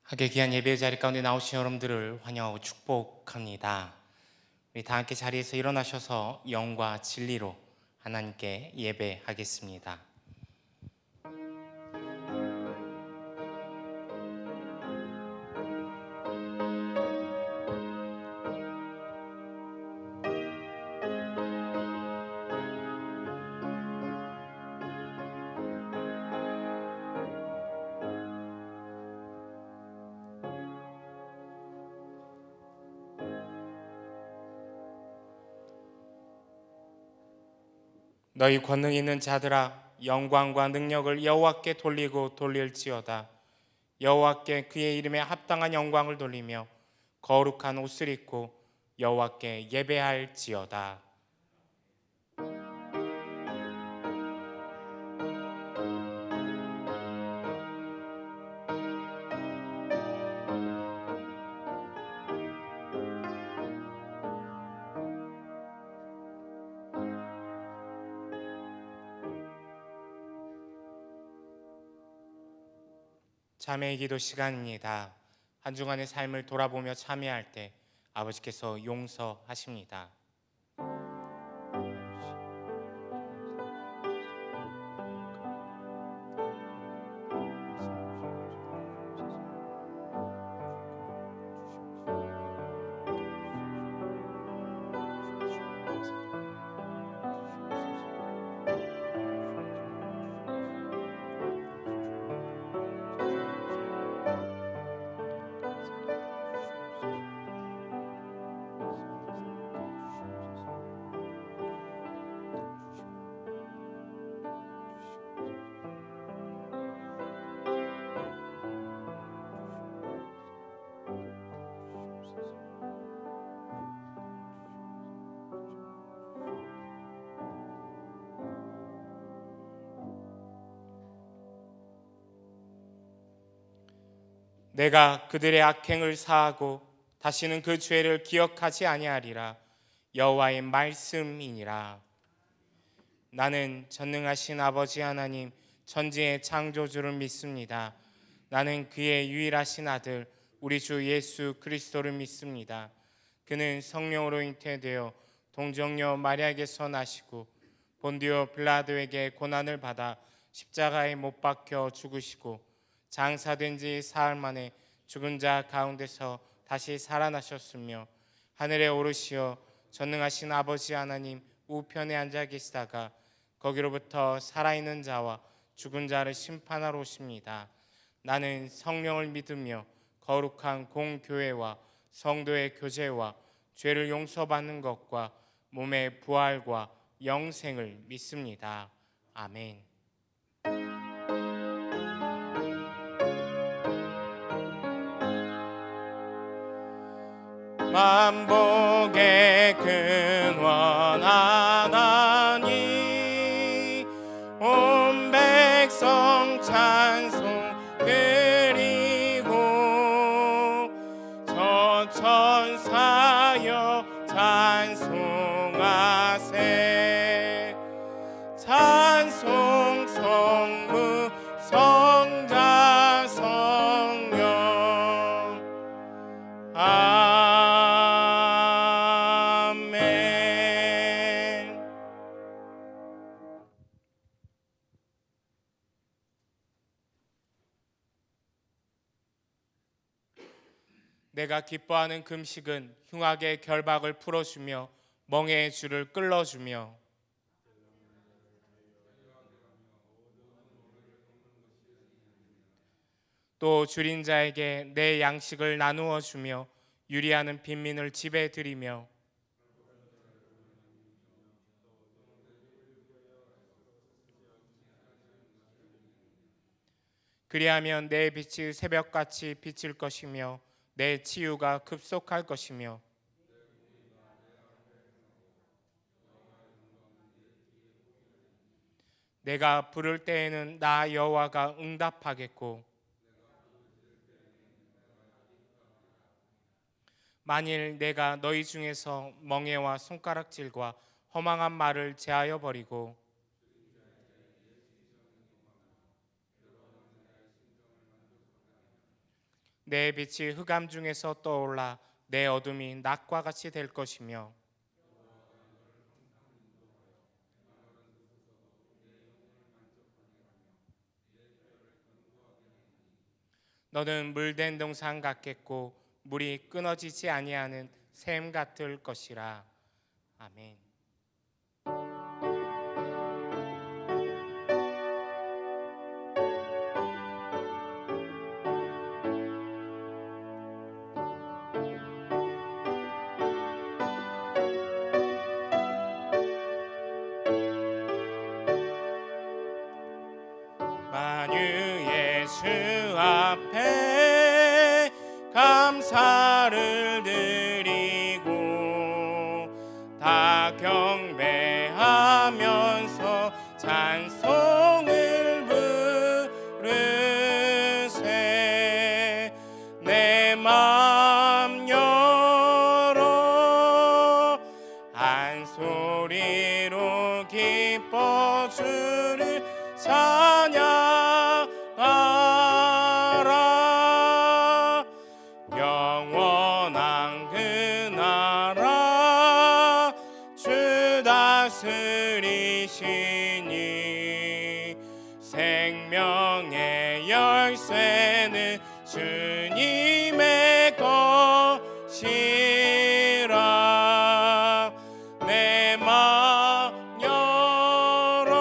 하게 귀한 예배의 자리 가운데 나오신 여러분들을 환영하고 축복합니다. 우리 다 함께 자리에서 일어나셔서 영과 진리로 하나님께 예배하겠습니다. 너희 권능 있는 자들아, 영광과 능력을 여호와께 돌리고 돌릴지어다. 여호와께 그의 이름에 합당한 영광을 돌리며 거룩한 옷을 입고 여호와께 예배할지어다. 참회의 기도 시간입니다. 한 주간의 삶을 돌아보며 참회할 때 아버지께서 용서하십니다. 내가 그들의 악행을 사하고 다시는 그 죄를 기억하지 아니하리라. 여호와의 말씀이니라. 나는 전능하신 아버지 하나님 천지의 창조주를 믿습니다. 나는 그의 유일하신 아들 우리 주 예수 그리스도를 믿습니다. 그는 성령으로 잉태되어 동정녀 마리아에게서 나시고 본디오 빌라도에게 고난을 받아 십자가에 못 박혀 죽으시고 장사된 지 사흘 만에 죽은 자 가운데서 다시 살아나셨으며 하늘에 오르시어 전능하신 아버지 하나님 우편에 앉아 계시다가 거기로부터 살아있는 자와 죽은 자를 심판하러 오십니다. 나는 성령을 믿으며 거룩한 공교회와 성도의 교제와 죄를 용서받는 것과 몸의 부활과 영생을 믿습니다. 아멘. 만복의 근원 하나님 온 백성 찬송 드리고 저 천사여 찬송하세 찬송 성부 성자 성령 아멘. 내가 기뻐하는 금식은 흉악의 결박을 풀어주며 멍에의 줄을 끌어주며 또 줄인 자에게 내 양식을 나누어 주며 유리하는 빈민을 집에 들이며 그리하면 내 빛이 새벽같이 비칠 것이며 내 치유가 급속할 것이며 내가 부를 때에는 나 여호와가 응답하겠고 만일 내가 너희 중에서 멍에와 손가락질과 허망한 말을 제하여 버리고 내 빛이 흑암 중에서 떠올라 내 어둠이 낮과 같이 될 것이며 너는 물된 동산 같겠고 물이 끊어지지 아니하는 샘 같을 것이라. 아멘. 만유의 주 앞에 감사를 드리고 다 경배하면서 찬송을 부르세. 내 맘 열어 한 소리로 기뻐 주를 찬양하라. 영원한 그 나라 주 다스리시니 생명의 열쇠는 주님의 것이라. 내 맘 열어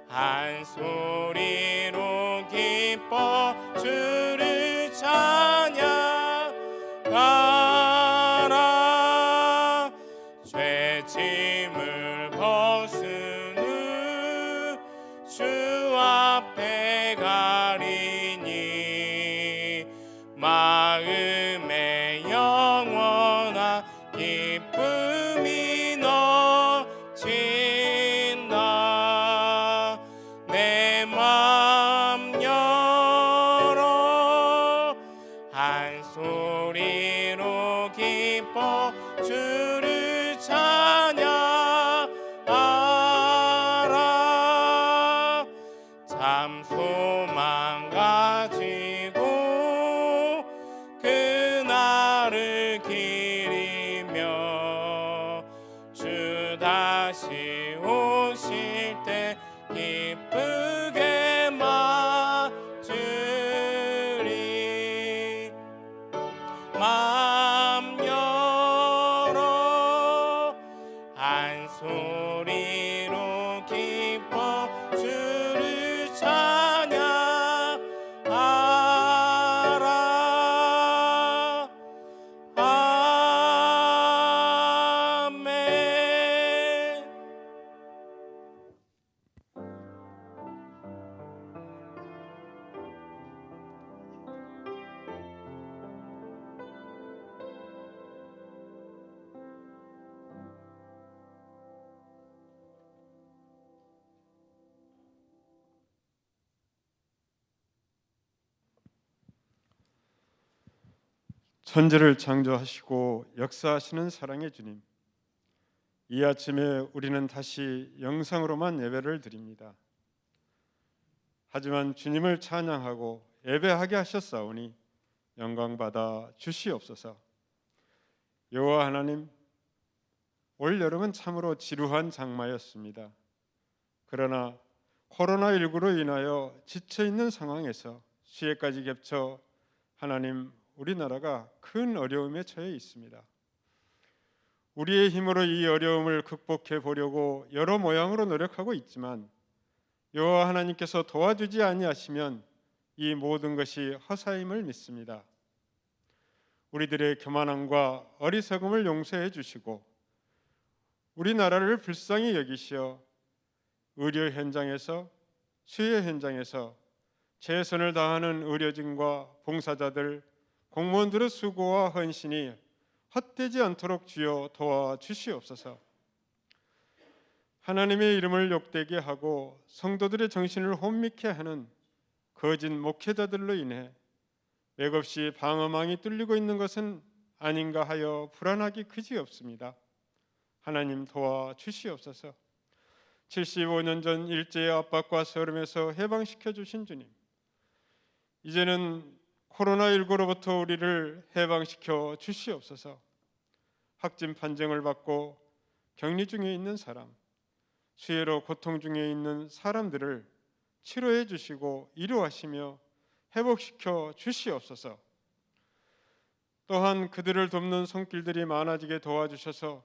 한 소리로 기뻐 주를 찬양하라. 죄짐을 벗은 후 주 앞에 가리니 마음에 영원한 기쁨이 넘친다. 내 맘 열어 한 소리로 기뻐 주를 찬양하라. 참 소망 가지고 그날을 기리며 주 다시 오실 때 기쁘게 맞으리. 맘 열어 한 소리로 기뻐 주를 찬양하라. 아멘. 천지를 창조하시고 역사하시는 사랑의 주님, 이 아침에 우리는 다시 영상으로만 예배를 드립니다. 하지만 주님을 찬양하고 예배하게 하셨사오니 영광받아 주시옵소서. 여호와 하나님, 올 여름은 참으로 지루한 장마였습니다. 그러나 코로나19로 인하여 지쳐있는 상황에서 시해까지 겹쳐 하나님, 우리나라가 큰 어려움에 처해 있습니다. 우리의 힘으로 이 어려움을 극복해 보려고 여러 모양으로 노력하고 있지만 여호와 하나님께서 도와주지 아니하시면 이 모든 것이 허사임을 믿습니다. 우리들의 교만함과 어리석음을 용서해 주시고 우리나라를 불쌍히 여기시어 의료 현장에서, 수요 현장에서 최선을 다하는 의료진과 봉사자들, 공무원들의 수고와 헌신이 헛되지 않도록 주여 도와주시옵소서. 하나님의 이름을 욕되게 하고 성도들의 정신을 혼미케 하는 거짓 목회자들로 인해 맥없이 방어망이 뚫리고 있는 것은 아닌가 하여 불안하기 그지없습니다. 하나님 도와주시옵소서. 75년 전 일제의 압박과 서름에서 해방시켜 주신 주님, 이제는 코로나19로부터 우리를 해방시켜 주시옵소서. 확진 판정을 받고 격리 중에 있는 사람, 수혜로 고통 중에 있는 사람들을 치료해 주시고 위로하시며 회복시켜 주시옵소서. 또한 그들을 돕는 손길들이 많아지게 도와주셔서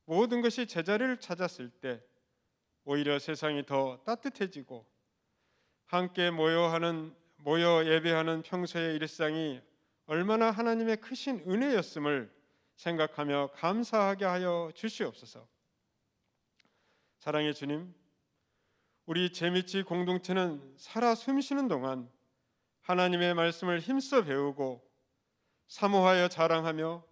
모든 것이 제자리를 찾았을 때 오히려 세상이 더 따뜻해지고 함께 모여 예배하는 평소의 일상이 얼마나 하나님의 크신 은혜였음을 생각하며 감사하게 하여 주시옵소서. 사랑의 주님, 우리 재미치 공동체는 살아 숨쉬는 동안 하나님의 말씀을 힘써 배우고 사모하여 자랑하며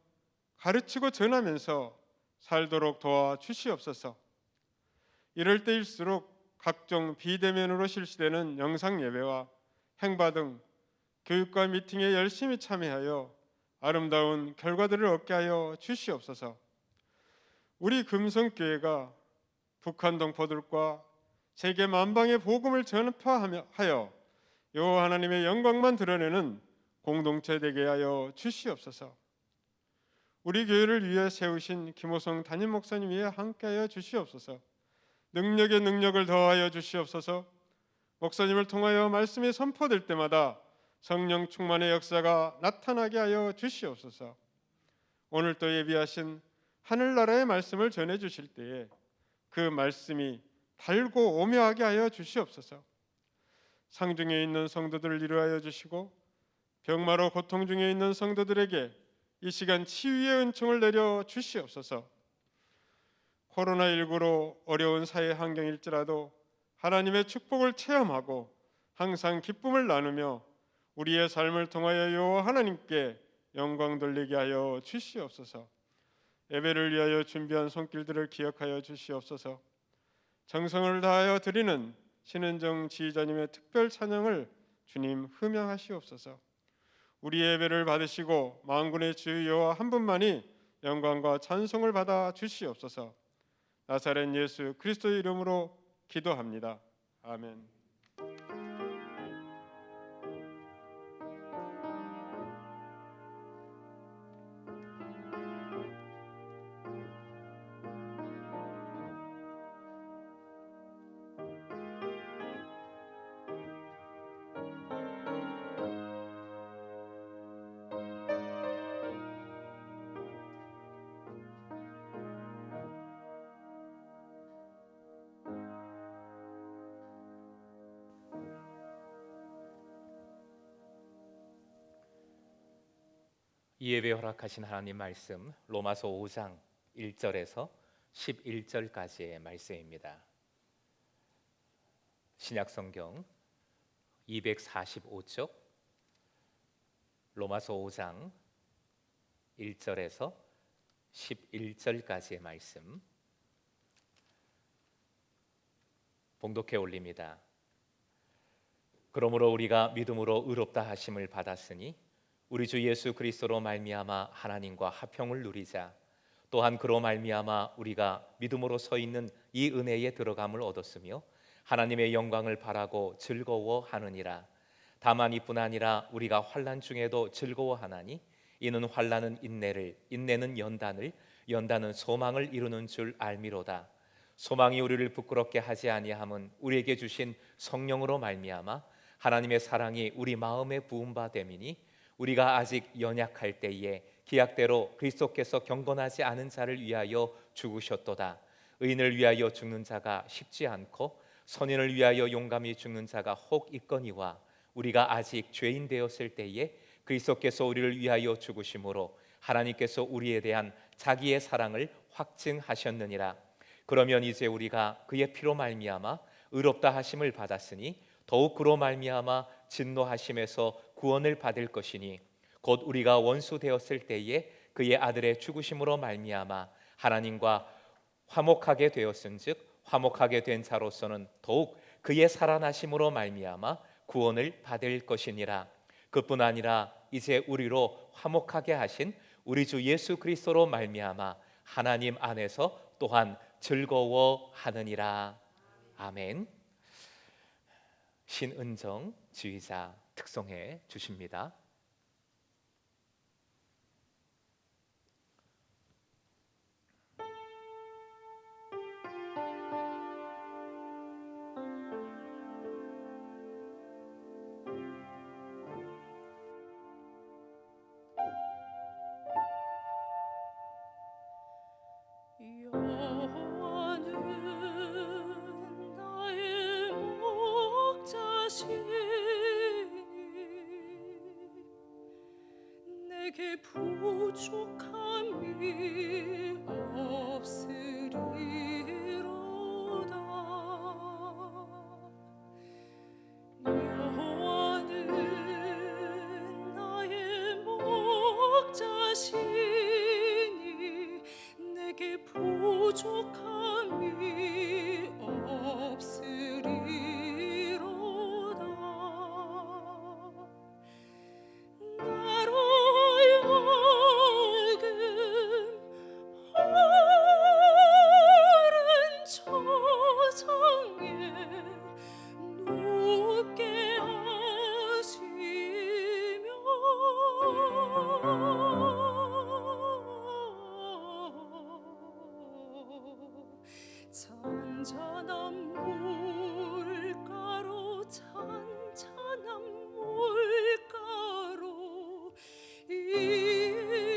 가르치고 전하면서 살도록 도와주시옵소서. 이럴 때일수록 각종 비대면으로 실시되는 영상 예배와 행바 등 교육과 미팅에 열심히 참여하여 아름다운 결과들을 얻게 하여 주시옵소서. 우리 금성교회가 북한 동포들과 세계 만방의 복음을 전파하여 여호와 하나님의 영광만 드러내는 공동체 되게 하여 주시옵소서. 우리 교회를 위해 세우신 김호성 담임 목사님 위에 함께하여 주시옵소서. 능력에 능력을 더하여 주시옵소서. 목사님을 통하여 말씀이 선포될 때마다 성령 충만의 역사가 나타나게 하여 주시옵소서. 오늘 또 예비하신 하늘나라의 말씀을 전해 주실 때에 그 말씀이 달고 오묘하게 하여 주시옵소서. 상중에 있는 성도들을 위로하여 주시고 병마로 고통 중에 있는 성도들에게 이 시간 치유의 은총을 내려 주시옵소서. 코로나19로 어려운 사회 환경일지라도 하나님의 축복을 체험하고 항상 기쁨을 나누며 우리의 삶을 통하여 여호와 하나님께 영광 돌리게 하여 주시옵소서. 예배를 위하여 준비한 손길들을 기억하여 주시옵소서. 정성을 다하여 드리는 신은정 지휘자님의 특별 찬양을 주님 흠양하시옵소서. 우리 예배를 받으시고 만군의 주 여호와 한 분만이 영광과 찬송을 받아 주시옵소서. 나사렛 예수 그리스도의 이름으로 기도합니다. 아멘. 이 예배 허락하신 하나님 말씀 로마서 5장 1절에서 11절까지의 말씀입니다. 신약성경 245쪽 로마서 5장 1절에서 11절까지의 말씀 봉독해 올립니다. 그러므로 우리가 믿음으로 의롭다 하심을 받았으니 우리 주 예수 그리스도로 말미암아 하나님과 화평을 누리자. 또한 그로 말미암아 우리가 믿음으로 서 있는 이 은혜에 들어감을 얻었으며 하나님의 영광을 바라고 즐거워하느니라. 다만 이뿐 아니라 우리가 환난 중에도 즐거워하나니 이는 환난은 인내를, 인내는 연단을, 연단은 소망을 이루는 줄 알미로다. 소망이 우리를 부끄럽게 하지 아니함은 우리에게 주신 성령으로 말미암아 하나님의 사랑이 우리 마음에 부은 바 됨이니 우리가 아직 연약할 때에 기약대로 그리스도께서 경건하지 않은 자를 위하여 죽으셨도다. 의인을 위하여 죽는 자가 쉽지 않고 선인을 위하여 용감히 죽는 자가 혹 있거니와 우리가 아직 죄인 되었을 때에 그리스도께서 우리를 위하여 죽으심으로 하나님께서 우리에 대한 자기의 사랑을 확증하셨느니라. 그러면 이제 우리가 그의 피로 말미암아 의롭다 하심을 받았으니 더욱 그로 말미암아 진노하심에서 구원을 받을 것이니 곧 우리가 원수 되었을 때에 그의 아들의 죽으심으로 말미암아 하나님과 화목하게 되었은즉 화목하게 된 자로서는 더욱 그의 살아나심으로 말미암아 구원을 받을 것이니라. 그뿐 아니라 이제 우리로 화목하게 하신 우리 주 예수 그리스도로 말미암아 하나님 안에서 또한 즐거워하느니라. 아멘. 신은정 지휘자 특송해 주십니다. 내게 부족함이 없으리로다. 여호와는 나의 목자시니 내게 부족함이 없으리로다. 나로 하여금 푸른 초장에 눕게 하시며 잔잔한 물가로 잔잔한 물가로 인도하시도다.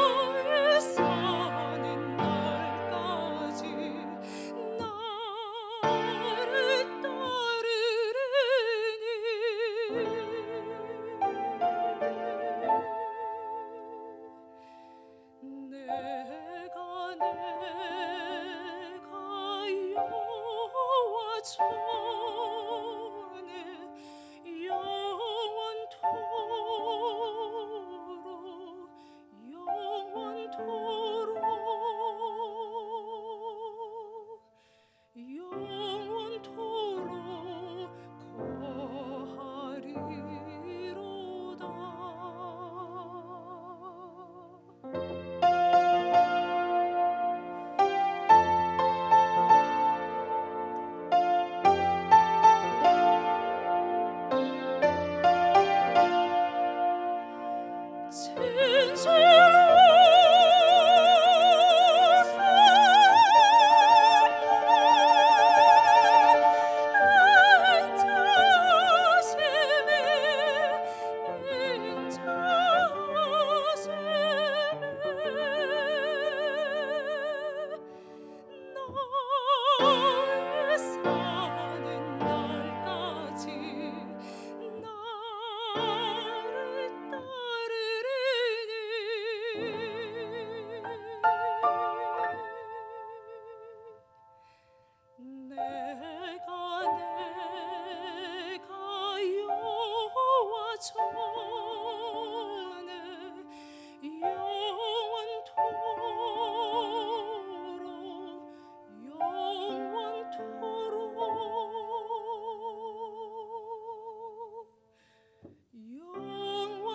나의 사는 날까지 나를 따르리니 내가 여호와 전에 영원토록 거하리로다. 나의 사는 날까지 나를 따르리니 내가 여호와 전에 영원토록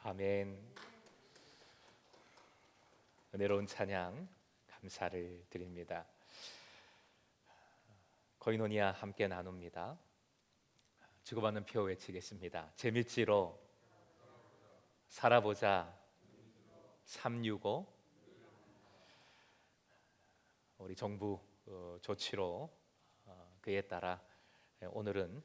아멘. 은혜로운 찬양 감사를 드립니다. 거인노니아 함께 나눕니다. 주고받는 표 외치겠습니다. 재밌지로 살아보자. 365. 우리 정부 조치로 그에 따라 오늘은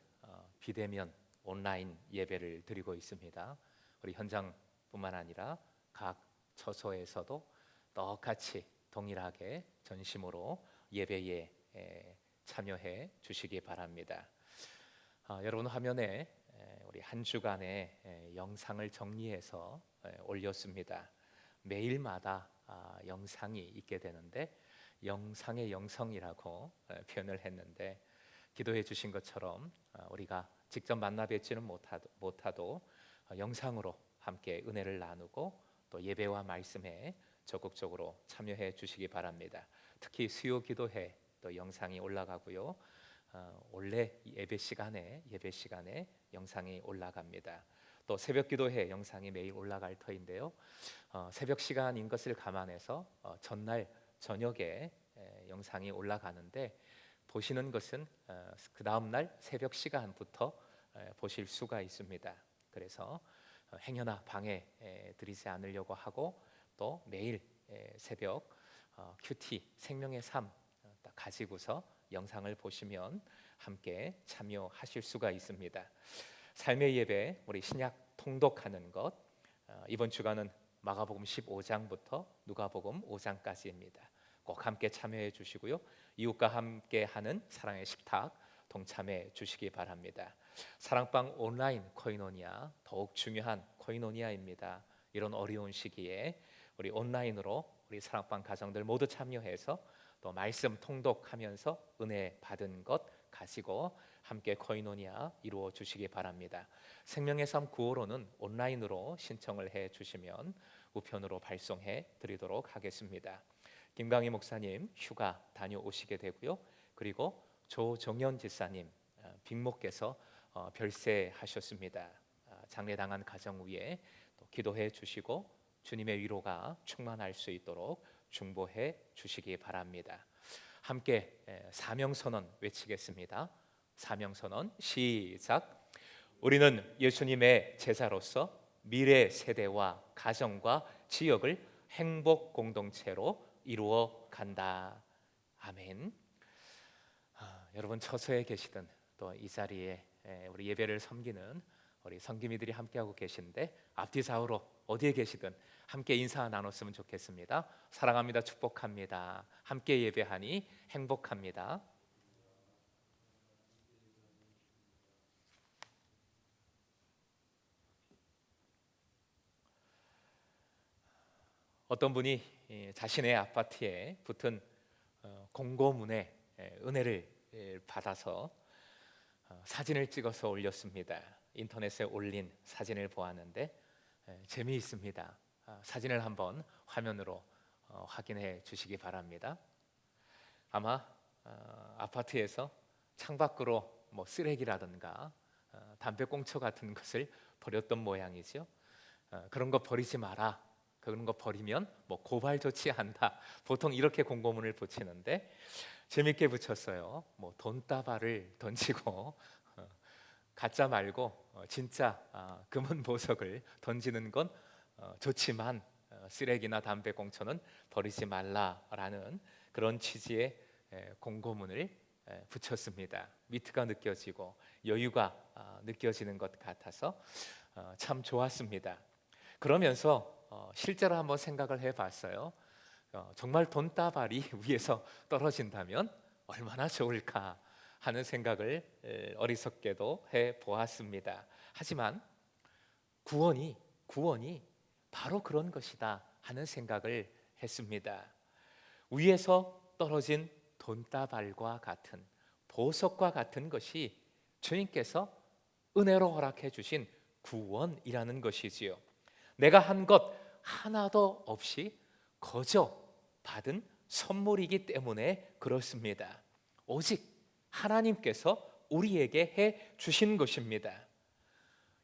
비대면 온라인 예배를 드리고 있습니다. 우리 현장뿐만 아니라 각 처소에서도 똑같이 동일하게 전심으로 예배에 참여해 주시기 바랍니다. 여러분 화면에 우리 한 주간의 영상을 정리해서 올렸습니다. 매일마다 영상이 있게 되는데 영상의 영성이라고 표현을 했는데 기도해 주신 것처럼 우리가 직접 만나 뵙지는 못하도 영상으로 함께 은혜를 나누고 또 예배와 말씀에 적극적으로 참여해 주시기 바랍니다. 특히 수요 기도회 또 영상이 올라가고요. 원래 예배 시간에 영상이 올라갑니다. 또 새벽 기도회 영상이 매일 올라갈 터인데요. 새벽 시간인 것을 감안해서 전날 저녁에 영상이 올라가는데 보시는 것은 그 다음 날 새벽 시간부터 보실 수가 있습니다. 그래서 행여나 방해 드리지 않으려고 하고 또 매일 새벽 큐티 생명의 삶 딱 가지고서 영상을 보시면 함께 참여하실 수가 있습니다. 삶의 예배 우리 신약 통독하는 것 이번 주간은 마가복음 15장부터 누가복음 5장까지입니다. 꼭 함께 참여해 주시고요. 이웃과 함께 하는 사랑의 식탁 동참해 주시기 바랍니다. 사랑방 온라인 코이노니아 더욱 중요한 코이노니아입니다. 이런 어려운 시기에 우리 온라인으로 우리 사랑방 가정들 모두 참여해서 또 말씀 통독하면서 은혜 받은 것 가지고 함께 코이노니아 이루어 주시기 바랍니다. 생명의 삶 9호로는 온라인으로 신청을 해 주시면 우편으로 발송해 드리도록 하겠습니다. 김강희 목사님 휴가 다녀오시게 되고요. 그리고 조정현 집사님 빅목께서 별세하셨습니다. 장례당한 가정 위에 또 기도해 주시고 주님의 위로가 충만할 수 있도록 중보해 주시기 바랍니다. 함께 사명선언 외치겠습니다. 사명선언 시작. 우리는 예수님의 제자로서 미래 세대와 가정과 지역을 행복 공동체로 이루어 간다. 아멘. 여러분 처소에 계시든 또 이 자리에 우리 예배를 섬기는 우리 성기미들이 함께하고 계신데 앞뒤 좌우로 어디에 계시든 함께 인사 나눴으면 좋겠습니다. 사랑합니다. 축복합니다. 함께 예배하니 행복합니다. 어떤 분이 자신의 아파트에 붙은 공고문에 은혜를 받아서 사진을 찍어서 올렸습니다. 인터넷에 올린 사진을 보았는데 재미있습니다. 사진을 한번 화면으로 확인해 주시기 바랍니다. 아마 아파트에서 창밖으로 뭐 쓰레기라든가 담배꽁초 같은 것을 버렸던 모양이죠. 그런 거 버리지 마라. 그런 거 버리면 뭐 고발 조치한다. 보통 이렇게 공고문을 붙이는데 재밌게 붙였어요. 뭐 돈다발을 던지고 가짜 말고 진짜 금은 보석을 던지는 건 좋지만 쓰레기나 담배꽁초는 버리지 말라라는 그런 취지의 공고문을 붙였습니다. 미트가 느껴지고 여유가 느껴지는 것 같아서 참 좋았습니다. 그러면서 실제로 한번 생각을 해봤어요. 정말 돈다발이 위에서 떨어진다면 얼마나 좋을까 하는 생각을 어리석게도 해보았습니다. 하지만 구원이 바로 그런 것이다 하는 생각을 했습니다. 위에서 떨어진 돈다발과 같은 보석과 같은 것이 주님께서 은혜로 허락해 주신 구원이라는 것이지요. 내가 한 것 하나도 없이 거저 받은 선물이기 때문에 그렇습니다. 오직 하나님께서 우리에게 해 주신 것입니다.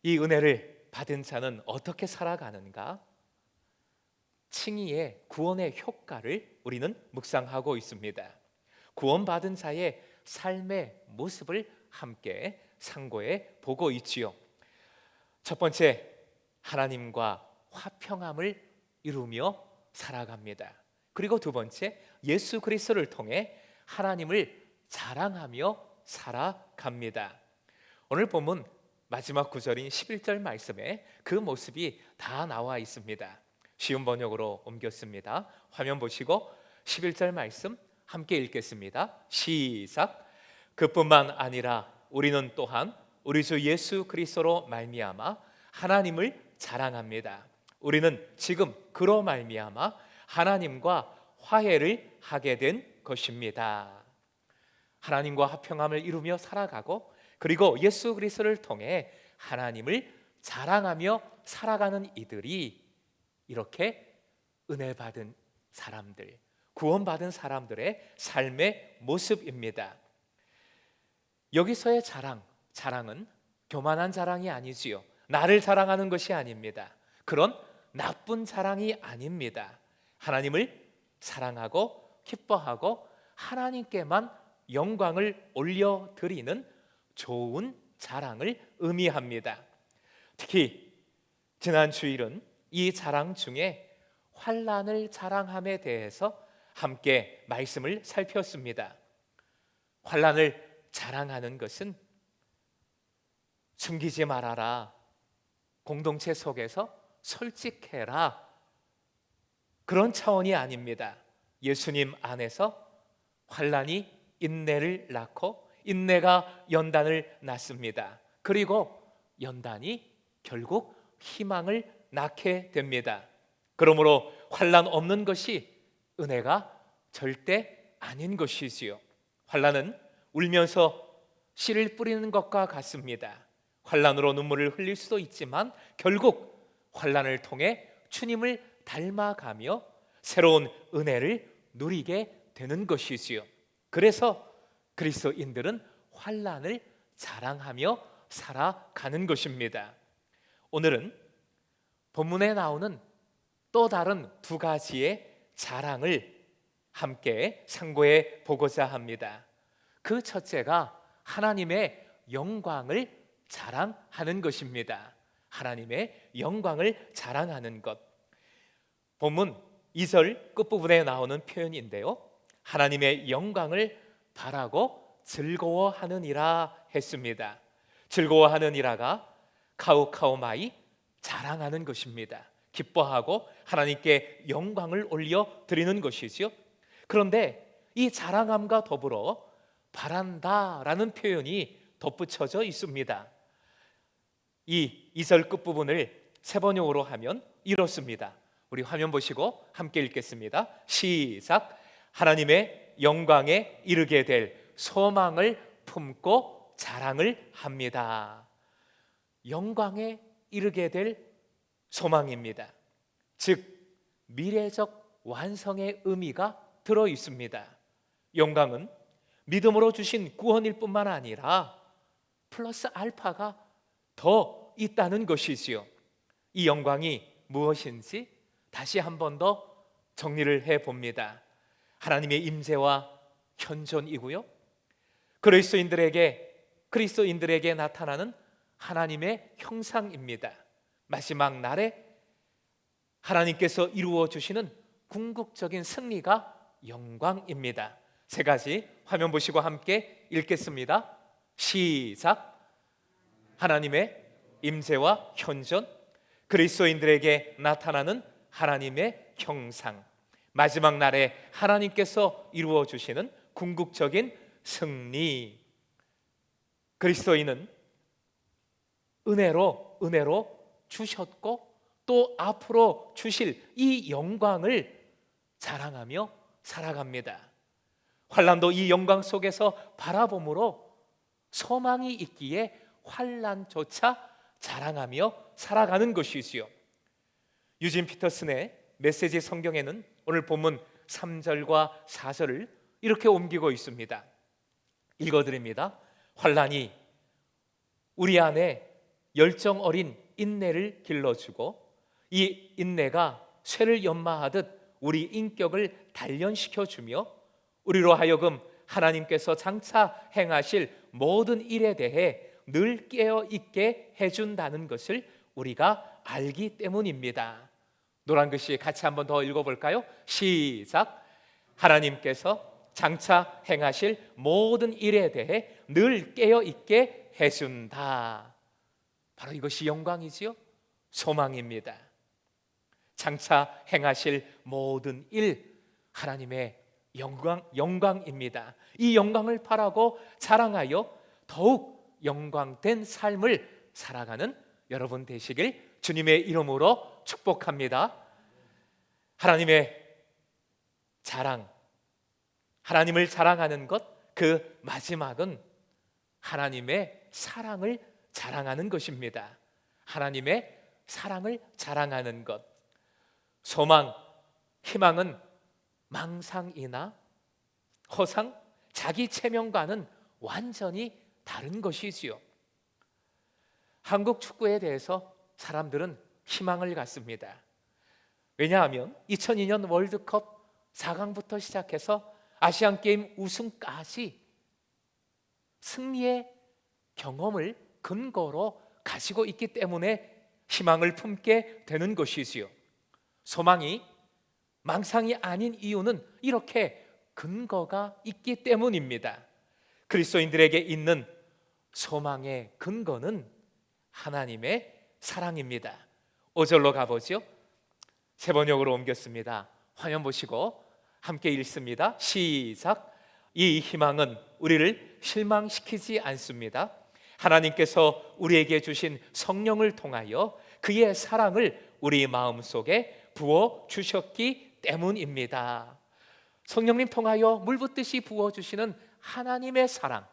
이 은혜를 받은 자는 어떻게 살아가는가? 칭의의 구원의 효과를 우리는 묵상하고 있습니다. 구원받은 자의 삶의 모습을 함께 상고해 보고 있지요. 첫 번째, 하나님과 화평함을 이루며 살아갑니다. 그리고 두 번째, 예수 그리스도를 통해 하나님을 자랑하며 살아갑니다. 오늘 본문 마지막 구절인 11절 말씀에 그 모습이 다 나와 있습니다. 쉬운 번역으로 옮겼습니다. 화면 보시고 11절 말씀 함께 읽겠습니다. 시작. 그뿐만 아니라 우리는 또한 우리 주 예수 그리스도로 말미암아 하나님을 자랑합니다. 우리는 지금 그로 말미암아 하나님과 화해를 하게 된 것입니다. 하나님과 화평함을 이루며 살아가고 그리고 예수 그리스도를 통해 하나님을 자랑하며 살아가는 이들이 이렇게 은혜 받은 사람들, 구원받은 사람들의 삶의 모습입니다. 여기서의 자랑은 교만한 자랑이 아니지요. 나를 자랑하는 것이 아닙니다. 그런 나쁜 자랑이 아닙니다. 하나님을 사랑하고 기뻐하고 하나님께만 영광을 올려드리는 좋은 자랑을 의미합니다. 특히 지난 주일은 이 자랑 중에 환난을 자랑함에 대해서 함께 말씀을 살폈습니다. 환난을 자랑하는 것은 숨기지 말아라, 공동체 속에서 솔직해라, 그런 차원이 아닙니다. 예수님 안에서 환난이 인내를 낳고 인내가 연단을 낳습니다. 그리고 연단이 결국 희망을 낳게 됩니다. 그러므로 환난 없는 것이 은혜가 절대 아닌 것이지요. 환난은 울면서 씨를 뿌리는 것과 같습니다. 환난으로 눈물을 흘릴 수도 있지만 결국 환난을 통해 주님을 닮아가며 새로운 은혜를 누리게 되는 것이지요. 그래서 그리스도인들은 환난을 자랑하며 살아가는 것입니다. 오늘은 본문에 나오는 또 다른 두 가지의 자랑을 함께 상고해 보고자 합니다. 그 첫째가 하나님의 영광을 자랑하는 것입니다. 하나님의 영광을 자랑하는 것. 본문 2절 끝부분에 나오는 표현인데요, 하나님의 영광을 바라고 즐거워하느니라 했습니다. 즐거워하느니라가 카우카우마이, 자랑하는 것입니다. 기뻐하고 하나님께 영광을 올려 드리는 것이지요. 그런데 이 자랑함과 더불어 바란다라는 표현이 덧붙여져 있습니다. 이 2절 끝부분을 세 번역으로 하면 이렇습니다. 우리 화면 보시고 함께 읽겠습니다. 시작. 하나님의 영광에 이르게 될 소망을 품고 자랑을 합니다. 영광에 이르게 될 소망입니다. 즉 미래적 완성의 의미가 들어 있습니다. 영광은 믿음으로 주신 구원일 뿐만 아니라 플러스 알파가 더 있다는 것이지요. 이 영광이 무엇인지 다시 한 번 더 정리를 해봅니다. 하나님의 임재와 현존이고요, 그리스도인들에게 나타나는 하나님의 형상입니다. 마지막 날에 하나님께서 이루어 주시는 궁극적인 승리가 영광입니다. 세 가지 화면 보시고 함께 읽겠습니다. 시작. 하나님의 임재와 현존, 그리스도인들에게 나타나는 하나님의 형상, 마지막 날에 하나님께서 이루어 주시는 궁극적인 승리. 그리스도인은 은혜로 주셨고 또 앞으로 주실 이 영광을 자랑하며 살아갑니다. 환난도 이 영광 속에서 바라봄으로 소망이 있기에 환난조차 자랑하며 살아가는 것이지요. 유진 피터슨의 메시지 성경에는 오늘 본문 3절과 4절을 이렇게 옮기고 있습니다. 읽어드립니다. 환난이 우리 안에 열정 어린 인내를 길러주고 이 인내가 쇠를 연마하듯 우리 인격을 단련시켜주며 우리로 하여금 하나님께서 장차 행하실 모든 일에 대해 늘 깨어있게 해준다는 것을 우리가 알기 때문입니다. 노란 글씨 같이 한번 더 읽어볼까요? 시작. 하나님께서 장차 행하실 모든 일에 대해 늘 깨어있게 해준다. 바로 이것이 영광이지요, 소망입니다. 장차 행하실 모든 일, 하나님의 영광입니다. 이 영광을 바라고 자랑하여 더욱 영광된 삶을 살아가는 여러분 되시길 주님의 이름으로 축복합니다. 하나님의 자랑, 하나님을 자랑하는 것, 그 마지막은 하나님의 사랑을 자랑하는 것입니다. 하나님의 사랑을 자랑하는 것. 소망, 희망은 망상이나 허상, 자기 체면과는 완전히 다른 것이지요. 한국 축구에 대해서 사람들은 희망을 갖습니다. 왜냐하면 2002년 월드컵 4강부터 시작해서 아시안게임 우승까지 승리의 경험을 근거로 가지고 있기 때문에 희망을 품게 되는 것이지요. 소망이 망상이 아닌 이유는 이렇게 근거가 있기 때문입니다. 그리스도인들에게 있는 소망의 근거는 하나님의 사랑입니다. 5절로 가보죠. 세 번역으로 옮겼습니다. 화면 보시고 함께 읽습니다. 시작. 이 희망은 우리를 실망시키지 않습니다. 하나님께서 우리에게 주신 성령을 통하여 그의 사랑을 우리 마음속에 부어 주셨기 때문입니다. 성령님 통하여 물 붓듯이 부어 주시는 하나님의 사랑,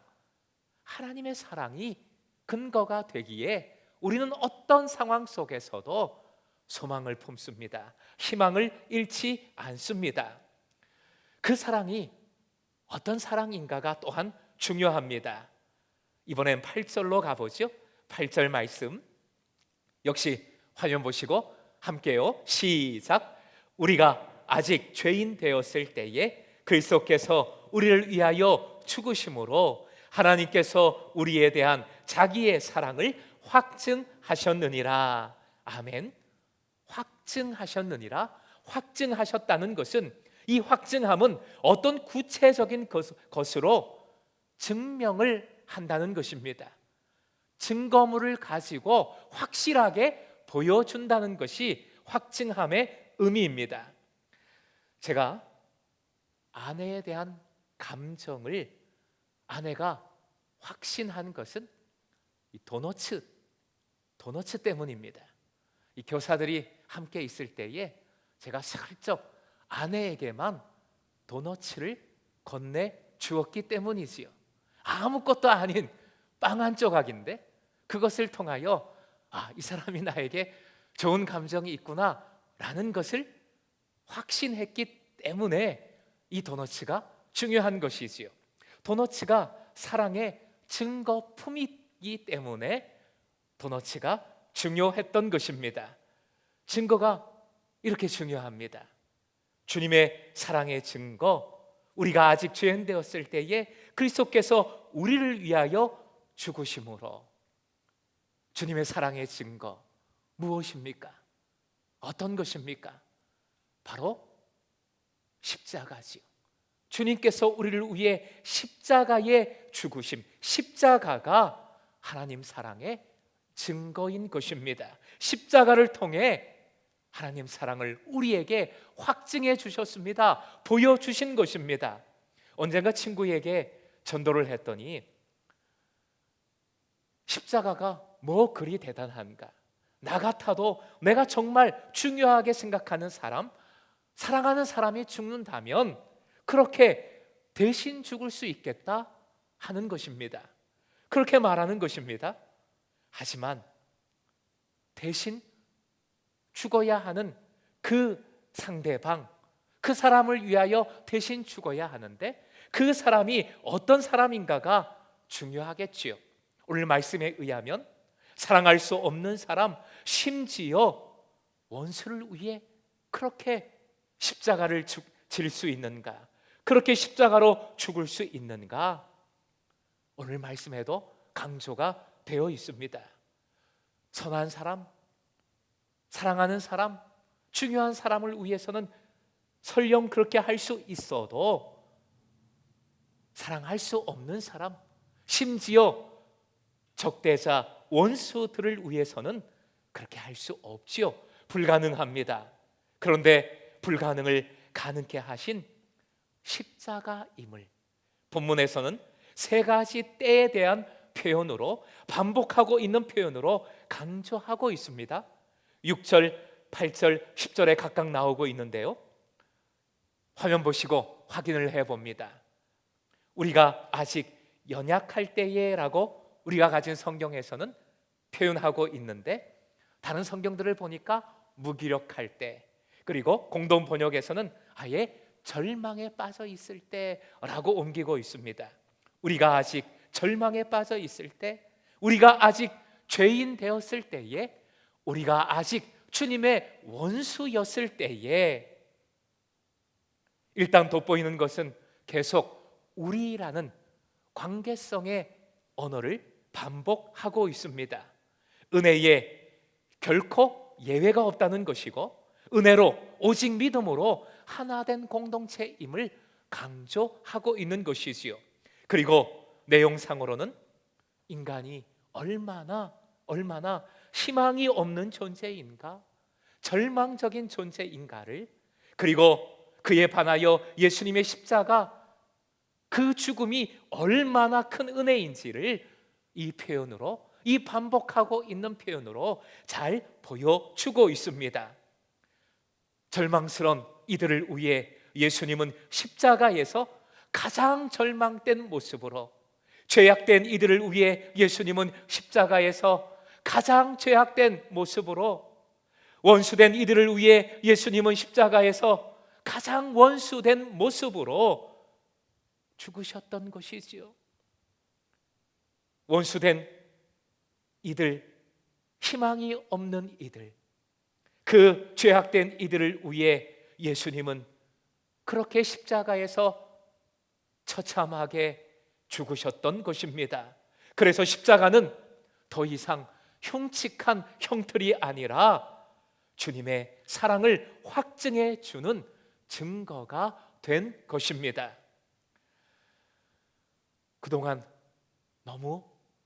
하나님의 사랑이 근거가 되기에 우리는 어떤 상황 속에서도 소망을 품습니다. 희망을 잃지 않습니다. 그 사랑이 어떤 사랑인가가 또한 중요합니다. 이번엔 8절로 가보죠. 8절 말씀 역시 화면 보시고 함께요. 시작. 우리가 아직 죄인 되었을 때에 그리스도께서 우리를 위하여 죽으심으로 하나님께서 우리에 대한 자기의 사랑을 확증하셨느니라. 아멘. 확증하셨느니라. 확증하셨다는 것은, 이 확증함은 어떤 구체적인 것으로 증명을 한다는 것입니다. 증거물을 가지고 확실하게 보여준다는 것이 확증함의 의미입니다. 제가 아내에 대한 감정을 아내가 확신한 것은 이 도너츠 때문입니다. 이 교사들이 함께 있을 때에 제가 슬쩍 아내에게만 도너츠를 건네 주었기 때문이지요. 아무것도 아닌 빵 한 조각인데 그것을 통하여 이 사람이 나에게 좋은 감정이 있구나 라는 것을 확신했기 때문에 이 도너츠가 중요한 것이지요. 도너츠가 사랑의 증거품이기 때문에 도너츠가 중요했던 것입니다. 증거가 이렇게 중요합니다. 주님의 사랑의 증거, 우리가 아직 죄인 되었을 때에 그리스도께서 우리를 위하여 죽으심으로. 주님의 사랑의 증거 무엇입니까? 어떤 것입니까? 바로 십자가지요. 주님께서 우리를 위해 십자가에 죽으심, 십자가가 하나님 사랑의 증거인 것입니다. 십자가를 통해 하나님 사랑을 우리에게 확증해 주셨습니다. 보여주신 것입니다. 언젠가 친구에게 전도를 했더니 십자가가 뭐 그리 대단한가? 나 같아도 내가 정말 중요하게 생각하는 사람, 사랑하는 사람이 죽는다면 그렇게 대신 죽을 수 있겠다 하는 것입니다. 그렇게 말하는 것입니다. 하지만 대신 죽어야 하는 그 상대방, 그 사람을 위하여 대신 죽어야 하는데 그 사람이 어떤 사람인가가 중요하겠지요. 오늘 말씀에 의하면 사랑할 수 없는 사람, 심지어 원수를 위해 그렇게 십자가를 질 수 있는가? 그렇게 십자가로 죽을 수 있는가? 오늘 말씀에도 강조가 되어 있습니다. 선한 사람, 사랑하는 사람, 중요한 사람을 위해서는 설령 그렇게 할 수 있어도 사랑할 수 없는 사람, 심지어 적대자, 원수들을 위해서는 그렇게 할 수 없지요. 불가능합니다. 그런데 불가능을 가능케 하신 십자가임을 본문에서는 세 가지 때에 대한 표현으로, 반복하고 있는 표현으로 강조하고 있습니다. 6절, 8절, 10절에 각각 나오고 있는데요. 화면 보시고 확인을 해봅니다. 우리가 아직 연약할 때에 라고 우리가 가진 성경에서는 표현하고 있는데, 다른 성경들을 보니까 무기력할 때, 그리고 공동 번역에서는 아예 절망에 빠져 있을 때라고 옮기고 있습니다. 우리가 아직 절망에 빠져 있을 때, 우리가 아직 죄인 되었을 때에, 우리가 아직 주님의 원수였을 때에, 일단 돋보이는 것은 계속 우리라는 관계성의 언어를 반복하고 있습니다. 은혜에 결코 예외가 없다는 것이고, 은혜로 오직 믿음으로 하나된 공동체임을 강조하고 있는 것이지요. 그리고 내용상으로는 인간이 얼마나 희망이 없는 존재인가, 절망적인 존재인가를, 그리고 그에 반하여 예수님의 십자가, 그 죽음이 얼마나 큰 은혜인지를 이 표현으로, 이 반복하고 있는 표현으로 잘 보여주고 있습니다. 절망스러운 이들을 위해 예수님은 십자가에서 가장 절망된 모습으로, 죄악된 이들을 위해 예수님은 십자가에서 가장 죄악된 모습으로, 원수된 이들을 위해 예수님은 십자가에서 가장 원수된 모습으로 죽으셨던 것이지요. 원수된 이들, 희망이 없는 이들, 그 죄악된 이들을 위해 예수님은 그렇게 십자가에서 처참하게 죽으셨던 것입니다. 그래서 십자가는 더 이상 흉측한 형틀이 아니라 주님의 사랑을 확증해 주는 증거가 된 것입니다. 그동안 너무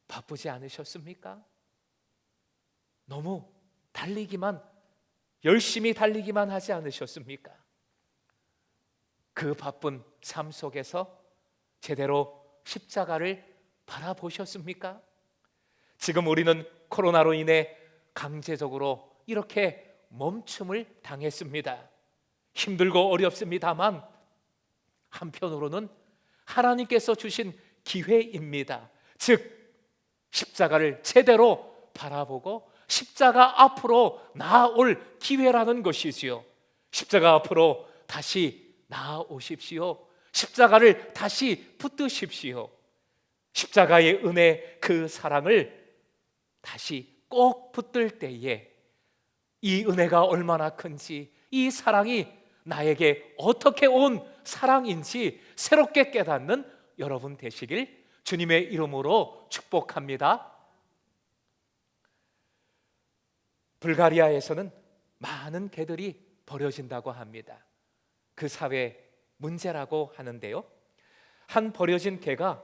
바쁘지 않으셨습니까? 너무 열심히 달리기만 하지 않으셨습니까? 그 바쁜 삶 속에서 제대로 십자가를 바라보셨습니까? 지금 우리는 코로나로 인해 강제적으로 이렇게 멈춤을 당했습니다. 힘들고 어렵습니다만 한편으로는 하나님께서 주신 기회입니다. 즉 십자가를 제대로 바라보고 십자가 앞으로 나아올 기회라는 것이지요. 십자가 앞으로 다시 나아오십시오. 십자가를 다시 붙드십시오. 십자가의 은혜, 그 사랑을 다시 꼭 붙들 때에 이 은혜가 얼마나 큰지, 이 사랑이 나에게 어떻게 온 사랑인지 새롭게 깨닫는 여러분 되시길 주님의 이름으로 축복합니다. 불가리아에서는 많은 개들이 버려진다고 합니다. 그 사회 문제라고 하는데요, 한 버려진 개가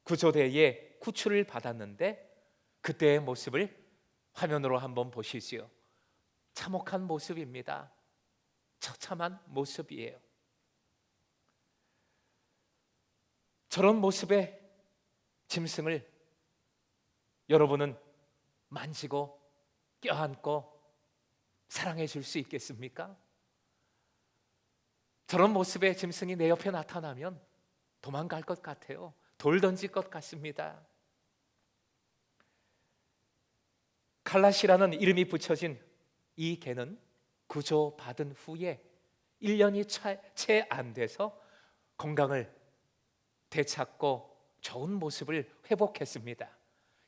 구조대에 구출을 받았는데 그때의 모습을 화면으로 한번 보시지요. 참혹한 모습입니다. 처참한 모습이에요. 저런 모습의 짐승을 여러분은 만지고 껴안고 사랑해 줄 수 있겠습니까? 저런 모습의 짐승이 내 옆에 나타나면 도망갈 것 같아요. 돌 던질 것 같습니다. 칼라시라는 이름이 붙여진 이 개는 구조받은 후에 1년이 채 안 돼서 건강을 되찾고 좋은 모습을 회복했습니다.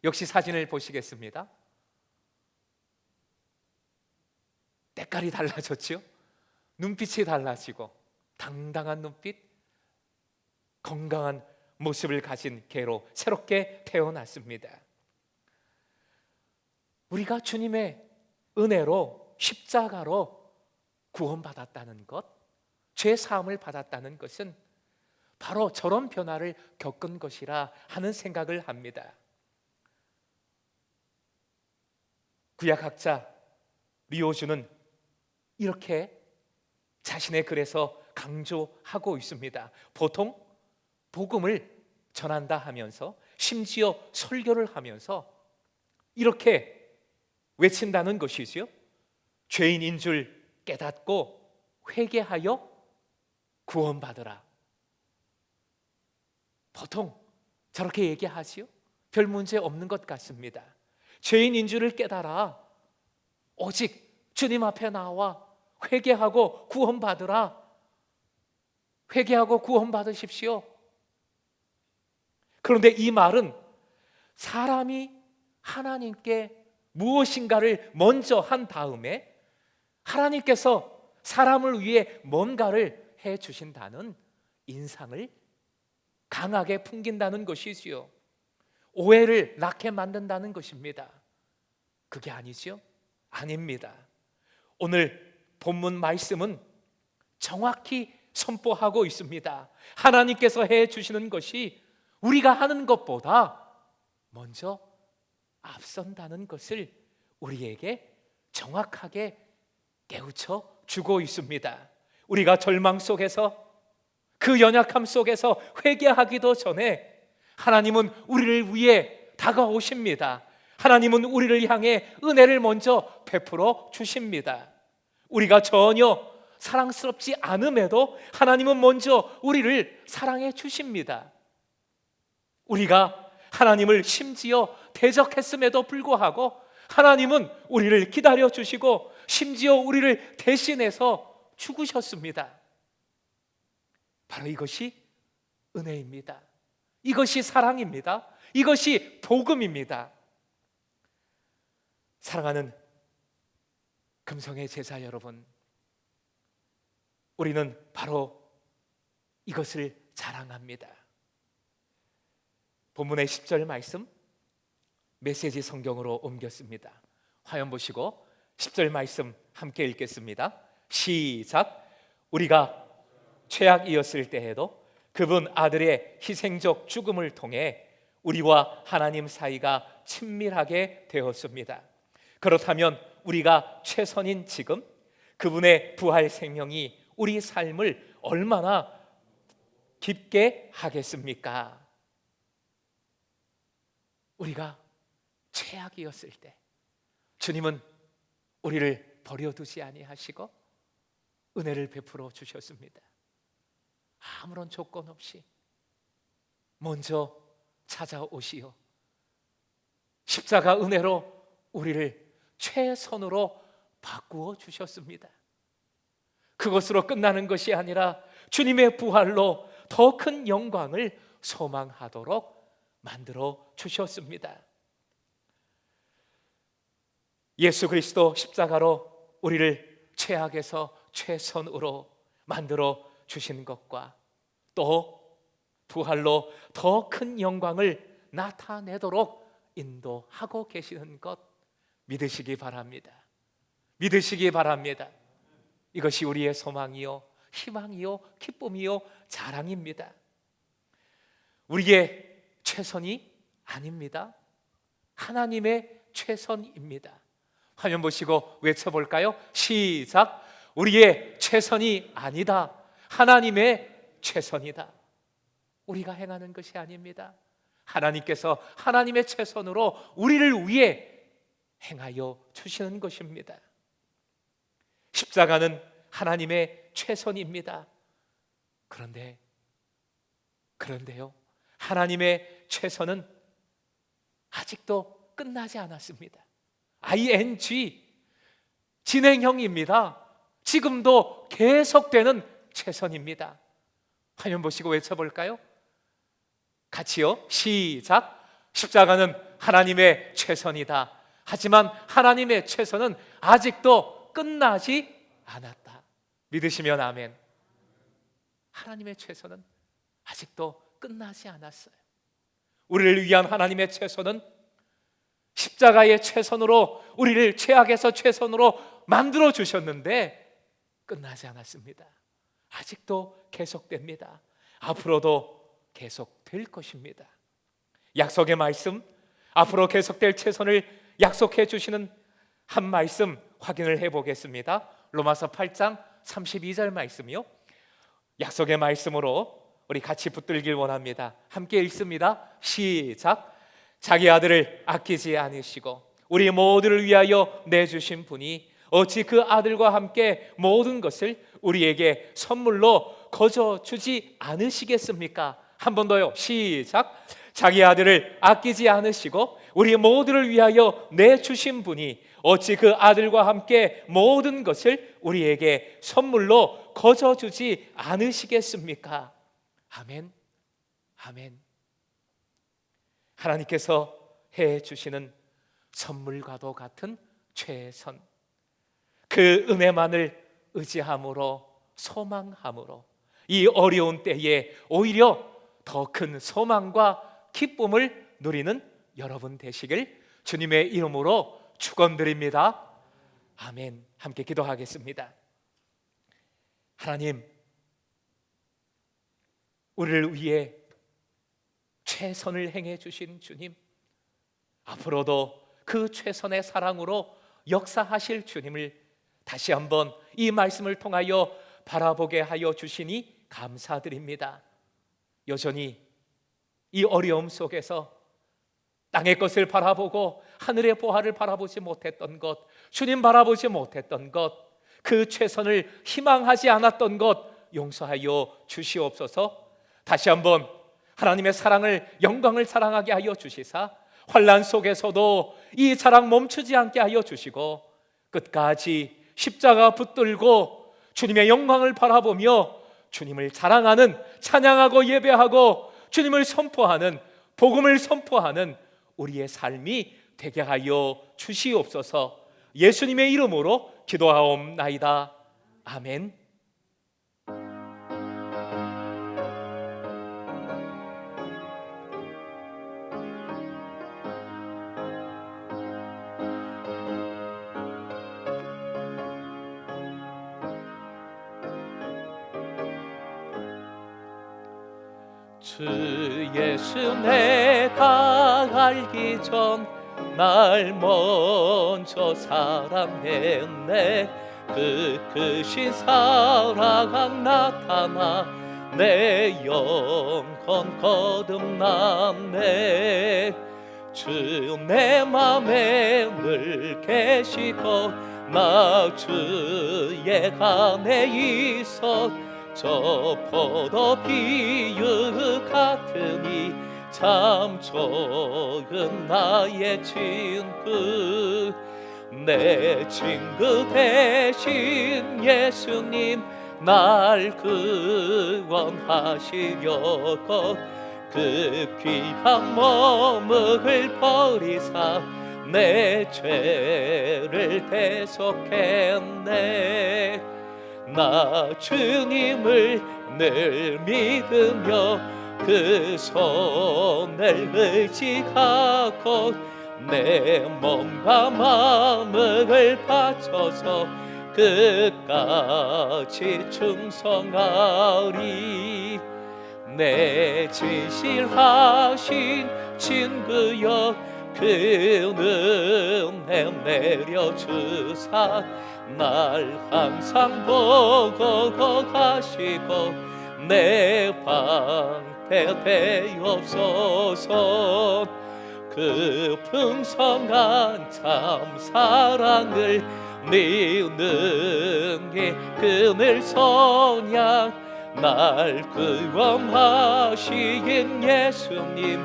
역시 사진을 보시겠습니다. 때깔이 달라졌죠? 눈빛이 달라지고 당당한 눈빛, 건강한 모습을 가진 개로 새롭게 태어났습니다. 우리가 주님의 은혜로 십자가로 구원받았다는 것, 죄 사함을 받았다는 것은 바로 저런 변화를 겪은 것이라 하는 생각을 합니다. 구약학자 리오주는 이렇게 자신의 글에서 강조하고 있습니다. 보통 복음을 전한다 하면서, 심지어 설교를 하면서 이렇게 외친다는 것이지요. 죄인인 줄 깨닫고 회개하여 구원받으라. 보통 저렇게 얘기하지요. 별 문제 없는 것 같습니다. 죄인인 줄을 깨달아 오직 주님 앞에 나와 회개하고 구원받으라. 회개하고 구원받으십시오. 그런데 이 말은 사람이 하나님께 무엇인가를 먼저 한 다음에 하나님께서 사람을 위해 뭔가를 해 주신다는 인상을 강하게 풍긴다는 것이지요. 오해를 낳게 만든다는 것입니다. 그게 아니죠? 아닙니다. 오늘 본문 말씀은 정확히 선포하고 있습니다. 하나님께서 해 주시는 것이 우리가 하는 것보다 먼저 앞선다는 것을 우리에게 정확하게 깨우쳐 주고 있습니다. 우리가 절망 속에서, 그 연약함 속에서 회개하기도 전에 하나님은 우리를 위해 다가오십니다. 하나님은 우리를 향해 은혜를 먼저 베풀어 주십니다. 우리가 전혀 사랑스럽지 않음에도 하나님은 먼저 우리를 사랑해 주십니다. 우리가 하나님을 심지어 대적했음에도 불구하고 하나님은 우리를 기다려 주시고 심지어 우리를 대신해서 죽으셨습니다. 바로 이것이 은혜입니다. 이것이 사랑입니다. 이것이 복음입니다. 사랑하는 금성의 제자 여러분, 우리는 바로 이것을 자랑합니다. 본문의 10절 말씀 메시지 성경으로 옮겼습니다. 화면 보시고 10절 말씀 함께 읽겠습니다. 시작. 우리가 최악이었을 때에도 그분 아들의 희생적 죽음을 통해 우리와 하나님 사이가 친밀하게 되었습니다. 그렇다면 우리가 최선인 지금 그분의 부활 생명이 우리 삶을 얼마나 깊게 하겠습니까? 우리가 최악이었을 때 주님은 우리를 버려두지 아니하시고 은혜를 베풀어 주셨습니다. 아무런 조건 없이 먼저 찾아오시어 십자가 은혜로 우리를 최선으로 바꾸어 주셨습니다. 그것으로 끝나는 것이 아니라 주님의 부활로 더 큰 영광을 소망하도록 만들어 주셨습니다. 예수 그리스도 십자가로 우리를 최악에서 최선으로 만들어 주신 것과 또 부활로 더 큰 영광을 나타내도록 인도하고 계시는 것 믿으시기 바랍니다. 믿으시기 바랍니다. 이것이 우리의 소망이요 희망이요 기쁨이요 자랑입니다. 우리의 최선이 아닙니다. 하나님의 최선입니다. 화면 보시고 외쳐볼까요? 시작. 우리의 최선이 아니다. 하나님의 최선이다. 우리가 행하는 것이 아닙니다. 하나님께서 하나님의 최선으로 우리를 위해 행하여 주시는 것입니다. 십자가는 하나님의 최선입니다. 그런데요, 하나님의 최선은 아직도 끝나지 않았습니다. ing 진행형입니다. 지금도 계속되는 최선입니다. 화면 보시고 외쳐볼까요? 같이요. 시작. 십자가는 하나님의 최선이다. 하지만 하나님의 최선은 아직도 끝나지 않았다. 믿으시면 아멘. 하나님의 최선은 아직도 끝나지 않았어요. 우리를 위한 하나님의 최선은 십자가의 최선으로 우리를 최악에서 최선으로 만들어 주셨는데 끝나지 않았습니다. 아직도 계속됩니다. 앞으로도 계속될 것입니다. 약속의 말씀, 앞으로 계속될 최선을 약속해 주시는 한 말씀 확인을 해보겠습니다. 로마서 8장 32절 말씀이요. 약속의 말씀으로 우리 같이 붙들길 원합니다. 함께 읽습니다. 시작. 자기 아들을 아끼지 않으시고 우리 모두를 위하여 내주신 분이 어찌 그 아들과 함께 모든 것을 우리에게 선물로 거저 주지 않으시겠습니까? 한 번 더요. 시작. 자기 아들을 아끼지 않으시고 우리 모두를 위하여 내주신 분이 어찌 그 아들과 함께 모든 것을 우리에게 선물로 거저주지 않으시겠습니까? 아멘. 아멘. 하나님께서 해주시는 선물과도 같은 최선, 그 은혜만을 의지함으로, 소망함으로 이 어려운 때에 오히려 더 큰 소망과 기쁨을 누리는 여러분 되시길 주님의 이름으로 축원드립니다. 아멘. 함께 기도하겠습니다. 하나님, 우리를 위해 최선을 행해 주신 주님, 앞으로도 그 최선의 사랑으로 역사하실 주님을 다시 한번 이 말씀을 통하여 바라보게 하여 주시니 감사드립니다. 여전히 이 어려움 속에서 땅의 것을 바라보고 하늘의 보화를 바라보지 못했던 것, 주님 바라보지 못했던 것, 그 최선을 희망하지 않았던 것 용서하여 주시옵소서. 다시 한번 하나님의 사랑을, 영광을 사랑하게 하여 주시사 환난 속에서도 이 사랑 멈추지 않게 하여 주시고 끝까지 십자가 붙들고 주님의 영광을 바라보며 주님을 자랑하는, 찬양하고 예배하고 주님을 선포하는, 복음을 선포하는 우리의 삶이 되게 하여 주시옵소서. 예수님의 이름으로 기도하옵나이다. 아멘. 주 예수 내가 알기 전 날 먼저 사랑했네. 그 크신 사랑 나타나 내 영혼 거듭났네. 주 내 맘에 늘 계시고 나 주의 간에 있어 저 포도 비유 같으니 참 좋은 나의 친구. 내 친구 대신 예수님 날 구원하시려고 그 귀한 몸을 버리사 내 죄를 대속했네. 나 주님을 늘 믿으며 그 손을 의지하고 내 몸과 마음을 바쳐서 끝까지 충성하리. 내 진실하신 친구여 그 은혜 내려주사 날 항상 보고 가시고 내 방패 되옵소서. 그 풍성한 참 사랑을 네 능히 그늘 선양 날 구원하신 예수님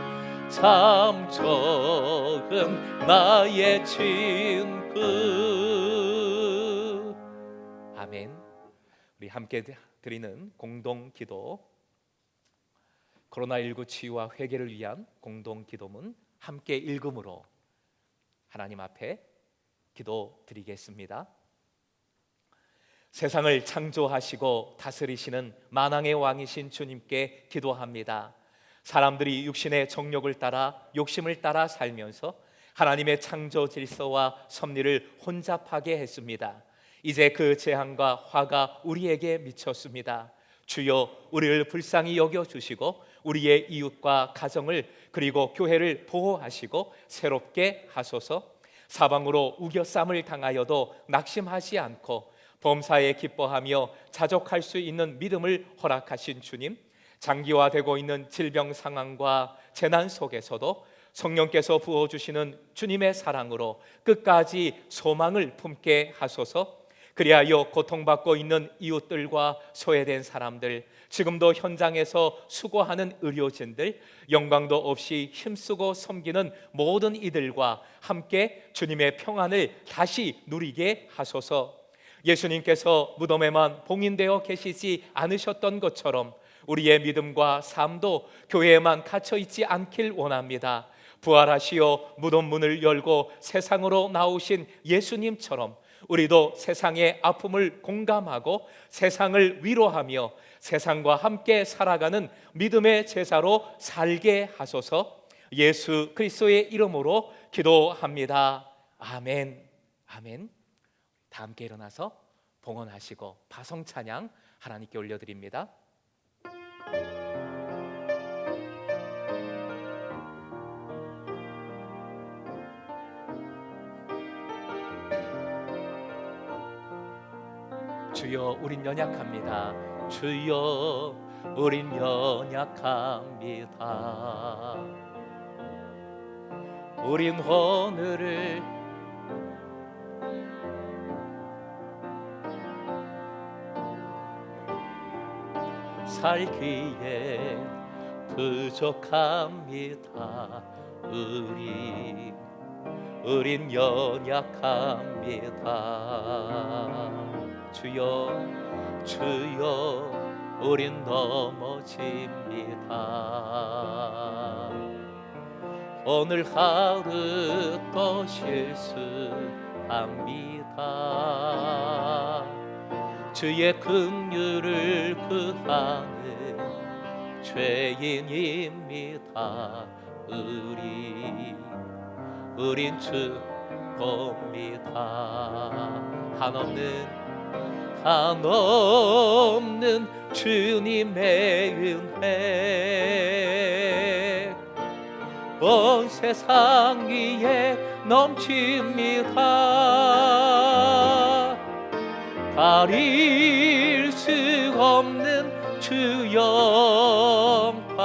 참 좋은 나의 친구. 아멘. 우리 함께 드리는 공동 기도, 코로나19 치유와 회개를 위한 공동 기도문 함께 읽음으로 하나님 앞에 기도 드리겠습니다. 세상을 창조하시고 다스리시는 만왕의 왕이신 주님께 기도합니다. 사람들이 육신의 정욕을 따라, 욕심을 따라 살면서 하나님의 창조 질서와 섭리를 혼잡하게 했습니다. 이제 그 재앙과 화가 우리에게 미쳤습니다. 주여 우리를 불쌍히 여겨주시고 우리의 이웃과 가정을 그리고 교회를 보호하시고 새롭게 하소서. 사방으로 우겨쌈을 당하여도 낙심하지 않고 범사에 기뻐하며 자족할 수 있는 믿음을 허락하신 주님, 장기화되고 있는 질병 상황과 재난 속에서도 성령께서 부어주시는 주님의 사랑으로 끝까지 소망을 품게 하소서. 그리하여 고통받고 있는 이웃들과 소외된 사람들, 지금도 현장에서 수고하는 의료진들, 영광도 없이 힘쓰고 섬기는 모든 이들과 함께 주님의 평안을 다시 누리게 하소서. 예수님께서 무덤에만 봉인되어 계시지 않으셨던 것처럼 우리의 믿음과 삶도 교회에만 갇혀 있지 않길 원합니다. 부활하시어 무덤 문을 열고 세상으로 나오신 예수님처럼 우리도 세상의 아픔을 공감하고 세상을 위로하며 세상과 함께 살아가는 믿음의 제사로 살게 하소서. 예수 그리스도의 이름으로 기도합니다. 아멘. 아멘. 다 함께 일어나서 봉헌하시고 파송 찬양 하나님께 올려드립니다. 주여 우린 연약합니다. 주여 우린 연약합니다. 우린 오늘을 살기에 부족합니다. 우린 연약합니다. 주여 우린 넘어집니다. 오늘 하루 또 실수합니다. 주의 긍휼을 구하는 죄인입니다. 우린 죽습니다. 한없는 주님의 은혜 온 세상 위에 넘칩니다. 가릴 수 없는 주 영광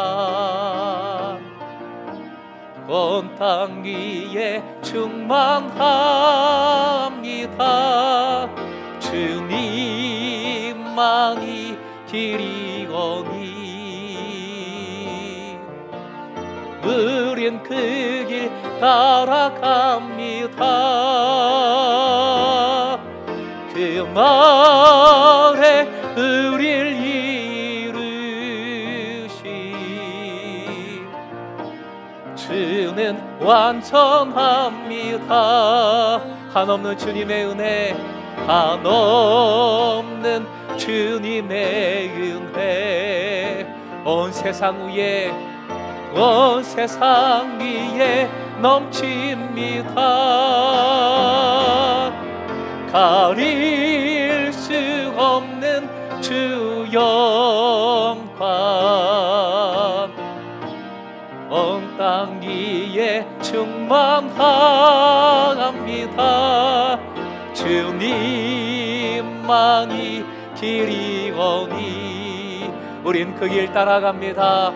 온 땅 위에 충만합니다. 주님만이 길이오니 우린 그 길 따라갑니다. 그 말에 우릴 이루신 주는 완전합니다. 한없는 주님의 은혜, 한없는 주님의 은혜 온 세상 위에 넘칩니다. 가릴 수 없는 주 영광 온 땅 위에 충만합니다. 주님만이 길이오니 우린 그 길 따라갑니다.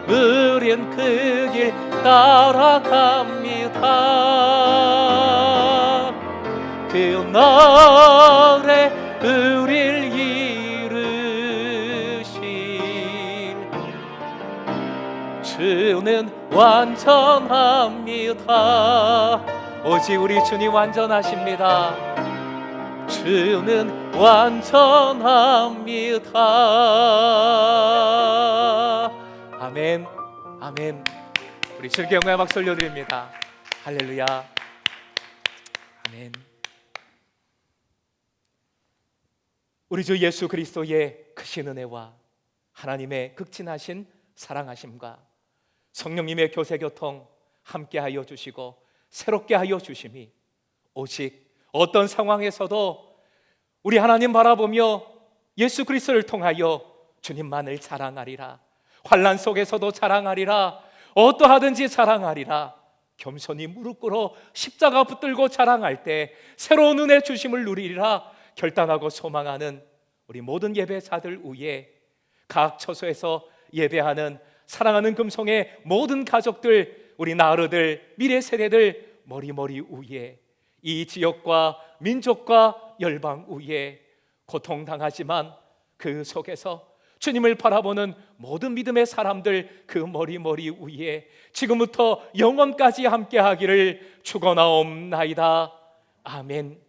우린 그 길 따라갑니다. 그 날에 우릴 이루신 주는 완전합니다. 오직 우리 주님 완전하십니다. 주는 완전합니다. 아멘, 아멘. 우리 주께 영광의 박수 올려드립니다. 할렐루야. 아멘. 우리 주 예수 그리스도의 크신 은혜와 하나님의 극진하신 사랑하심과 성령님의 교세교통 함께하여 주시고 새롭게 하여 주심이 오직 어떤 상황에서도 우리 하나님 바라보며 예수 그리스도를 통하여 주님만을 자랑하리라. 환난 속에서도 자랑하리라. 어떠하든지 자랑하리라. 겸손히 무릎 꿇어 십자가 붙들고 자랑할 때 새로운 은혜 주심을 누리리라 결단하고 소망하는 우리 모든 예배자들 위에 각 처소에서 예배하는 사랑하는 금송의 모든 가족들, 우리 나르들, 미래 세대들 머리머리 위에 이 지역과 민족과 열방 위에 고통당하지만 그 속에서 주님을 바라보는 모든 믿음의 사람들 그 머리 위에 지금부터 영원까지 함께하기를 축원하옵나이다. 아멘.